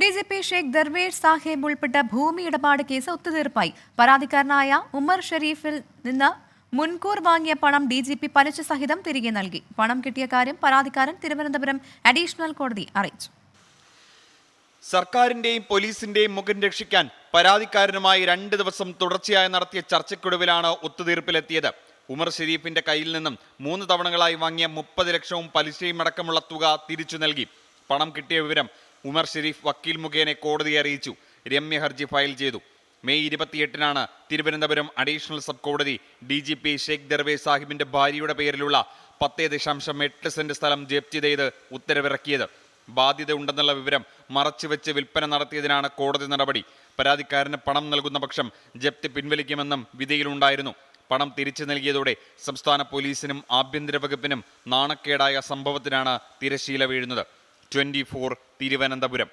DGP Sheikh Darvesh Sahib ഉൾപ്പെട്ട ഭൂമി ഇടപാട് കേസ് ഒത്തുതീർപ്പായി. പരാതിക്കാരനായ ഉമർ ഷെരീഫിൽ നിന്ന് മുൻകൂർ വാങ്ങിയ പണം DGP പലിശ സഹിതം തിരികെ നൽകി. പണം കിട്ടിയ കാര്യം പരാതിക്കാരൻ തിരുവനന്തപുരം അഡീഷണൽ കോടതി അറിയിച്ചു. സർക്കാരിന്റെയും പോലീസിന്റെയും മുഖം രക്ഷിക്കാൻ പരാതിക്കാരനുമായി 2 ദിവസം തുടർച്ചയായി നടത്തിയ ചർച്ചയ്ക്കൊടുവിലാണ് ഒത്തുതീർപ്പിലെത്തിയത്. ഉമർ ഷെരീഫിന്റെ കയ്യിൽ നിന്നും 3 തവണകളായി വാങ്ങിയ 30 ലക്ഷവും പലിശയും അടക്കമുള്ള തുക തിരിച്ചു നൽകി. പണം കിട്ടിയ വിവരം ഉമർ ഷെരീഫ് വക്കീൽ മുഖേന കോടതിയെ അറിയിച്ചു. രമ്യ ഹർജി ഫയൽ ചെയ്തു. മെയ് 28-നാണ് തിരുവനന്തപുരം അഡീഷണൽ സബ് കോടതി DGP ഷെയ്ഖ് ദർവേഷ് സാഹിബിന്റെ ഭാര്യയുടെ പേരിലുള്ള 10.8 സെന്റ് സ്ഥലം ജപ്തി ചെയ്ത് ഉത്തരവിറക്കിയത്. ബാധ്യത ഉണ്ടെന്നുള്ള വിവരം മറച്ചുവെച്ച് വിൽപ്പന നടത്തിയതിനാണ് കോടതി നടപടി. പരാതിക്കാരന് പണം നൽകുന്ന പക്ഷം ജപ്തി പിൻവലിക്കുമെന്നും വിധിയിലുണ്ടായിരുന്നു. പണം തിരിച്ചു നൽകിയതോടെ സംസ്ഥാന പോലീസിനും ആഭ്യന്തര വകുപ്പിനും നാണക്കേടായ സംഭവത്തിനാണ് തിരശ്ശീല വീഴുന്നത്. 24 തിരുവനന്തപുരം.